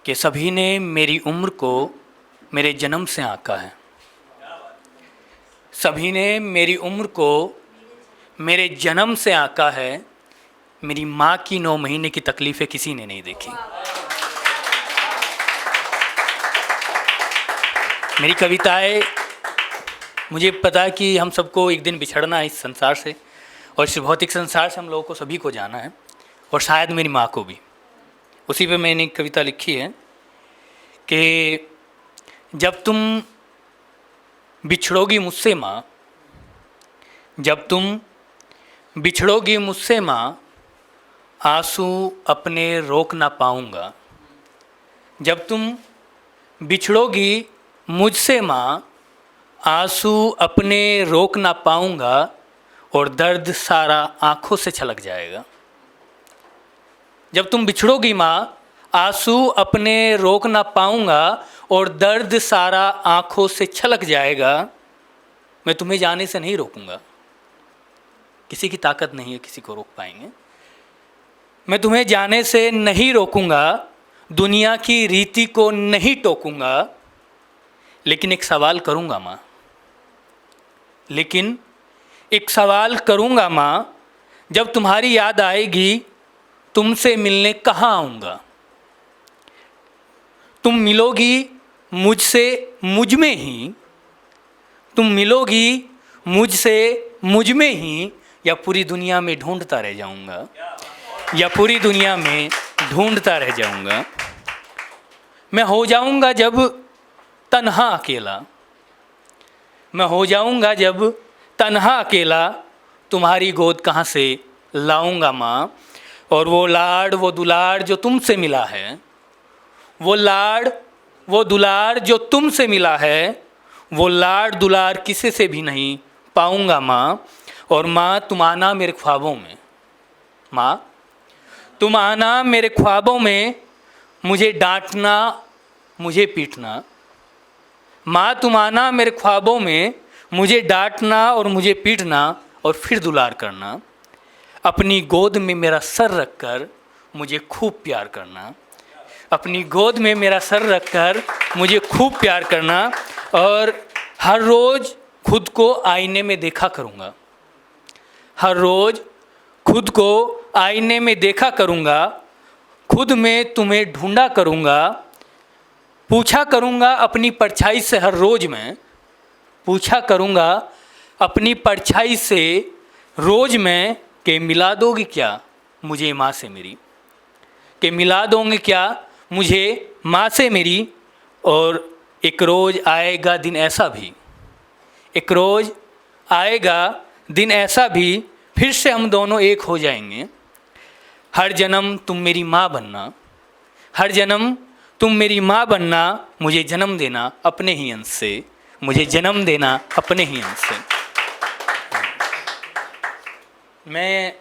कि सभी ने मेरी उम्र को मेरे जन्म से आंका है। सभी ने मेरी उम्र को मेरे जन्म से आंका है। मेरी माँ की 9 महीने की तकलीफ़ें किसी ने नहीं देखी। मेरी कविताएं, मुझे पता है कि हम सबको एक दिन बिछड़ना है इस संसार से, और इस भौतिक संसार से हम लोगों को सभी को जाना है, और शायद मेरी माँ को भी। उसी पे मैंने एक कविता लिखी है कि जब तुम बिछड़ोगी मुझसे माँ, जब तुम बिछड़ोगी मुझसे माँ, आंसू अपने रोक ना पाऊँगा। जब तुम बिछड़ोगी मुझसे माँ, आंसू अपने रोक ना पाऊँगा, और दर्द सारा आँखों से छलक जाएगा। जब तुम बिछड़ोगी माँ, आंसू अपने रोक ना पाऊँगा, और दर्द सारा आँखों से छलक जाएगा। मैं तुम्हें जाने से नहीं रोकूँगा, किसी की ताकत नहीं है किसी को रोक पाएंगे। मैं तुम्हें जाने से नहीं रोकूँगा, दुनिया की रीति को नहीं टोकूँगा, लेकिन एक सवाल करूँगा माँ, लेकिन एक सवाल करूँगा माँ, जब तुम्हारी याद आएगी तुमसे मिलने कहाँ आऊँगा। तुम मिलोगी मुझसे मुझ में ही, तुम मिलोगी मुझसे मुझ में ही, या पूरी दुनिया में ढूंढता रह जाऊँगा, या पूरी दुनिया में ढूंढता रह जाऊँगा। मैं हो जाऊँगा जब तन्हा अकेला, मैं हो जाऊँगा जब तन्हा अकेला, तुम्हारी गोद कहाँ से लाऊँगा माँ। और वो लाड़ वो दुलार जो तुमसे मिला है, वो लाड़ वो दुलार जो तुमसे मिला है, वो लाड़ दुलार किसी से भी नहीं पाऊँगा माँ। और माँ तुम आना मेरे ख्वाबों में, माँ तुम आना मेरे ख्वाबों में, मुझे डांटना मुझे पीटना। माँ तुम आना मेरे ख्वाबों में, मुझे डांटना और मुझे पीटना, और फिर दुलार करना। अपनी गोद में मेरा सर रखकर मुझे खूब प्यार करना, अपनी गोद में मेरा सर रखकर मुझे खूब प्यार करना। और हर रोज़ खुद को आईने में देखा करूँगा, हर रोज़ खुद को आईने में देखा करूँगा, खुद में तुम्हें ढूंढा करूँगा। पूछा करूँगा अपनी परछाई से हर रोज़ मैं, पूछा करूँगा अपनी परछाई से रोज़ मैं, कि मिला दोगी क्या मुझे माँ से मेरी, कि मिला दोगे क्या मुझे माँ से मेरी। और एक रोज़ आएगा दिन ऐसा भी, एक रोज़ आएगा दिन ऐसा भी, फिर से हम दोनों एक हो जाएंगे। हर जन्म तुम मेरी माँ बनना, हर जन्म तुम मेरी माँ बनना, मुझे जन्म देना अपने ही अंश से, मुझे जन्म देना अपने ही अंश से। मैं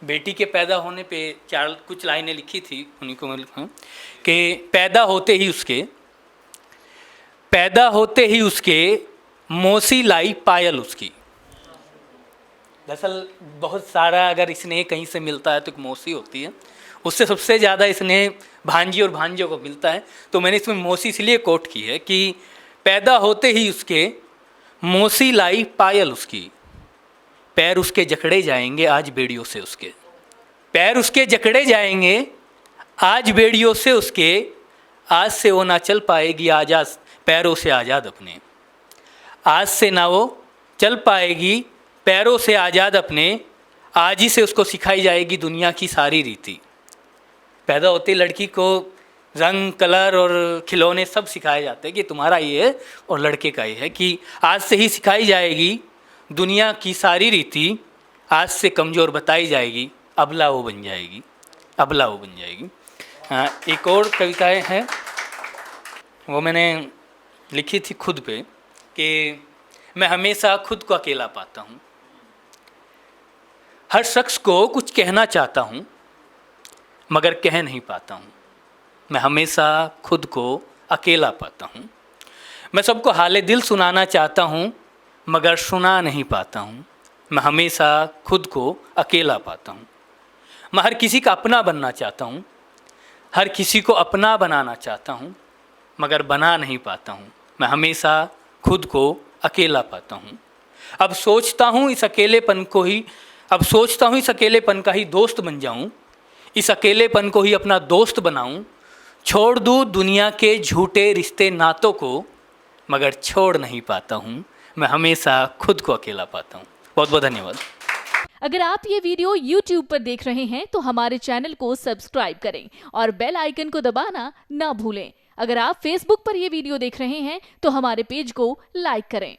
बेटी के पैदा होने पे कुछ लाइनें लिखी थी, उन्हीं को मैं लिखूँ कि पैदा होते ही उसके मौसी लाई पायल उसकी। दरअसल बहुत सारा अगर स्नेह कहीं से मिलता है तो एक मौसी होती है, उससे सबसे ज़्यादा स्नेह भांजी और भांजों को मिलता है। तो मैंने इसमें मौसी इसलिए कोट की है कि पैदा होते ही उसके मौसी लाई पायल उसकी, पैर उसके जकड़े जाएंगे आज बेड़ियों से उसके, पैर उसके जकड़े जाएंगे आज बेड़ियों से उसके। आज से वो ना चल पाएगी आज़ाद पैरों से आज़ाद अपने, आज से ना वो चल पाएगी पैरों से आज़ाद अपने, आज ही से उसको सिखाई जाएगी दुनिया की सारी रीति। पैदा होते लड़की को रंग कलर और खिलौने सब सिखाए जाते हैं कि तुम्हारा ये है और लड़के का ये है, कि आज से ही सिखाई जाएगी दुनिया की सारी रीति। आज से कमज़ोर बताई जाएगी, अबला वो बन जाएगी, अबला वो बन जाएगी। एक और कविताएं हैं, वो मैंने लिखी थी खुद पे कि मैं हमेशा खुद को अकेला पाता हूँ, हर शख्स को कुछ कहना चाहता हूँ मगर कह नहीं पाता हूँ। मैं हमेशा खुद को अकेला पाता हूँ, मैं सबको हाले दिल सुनाना चाहता हूँ मगर सुना नहीं पाता हूँ। मैं हमेशा खुद को अकेला पाता हूँ, मैं हर किसी का अपना बनना चाहता हूँ हर किसी को अपना बनाना चाहता हूँ, मगर बना नहीं पाता हूँ। मैं हमेशा खुद को अकेला पाता हूँ। अब सोचता हूँ इस अकेलेपन का ही दोस्त बन जाऊँ, इस अकेलेपन को ही अपना दोस्त बनाऊँ, छोड़ दूँ दुनिया के झूठे रिश्ते नातों को, मगर छोड़ नहीं पाता हूँ। मैं हमेशा खुद को अकेला पाता हूँ। बहुत बहुत धन्यवाद। अगर आप ये वीडियो YouTube पर देख रहे हैं तो हमारे चैनल को सब्सक्राइब करें और बेल आइकन को दबाना ना भूलें। अगर आप Facebook पर ये वीडियो देख रहे हैं तो हमारे पेज को लाइक करें।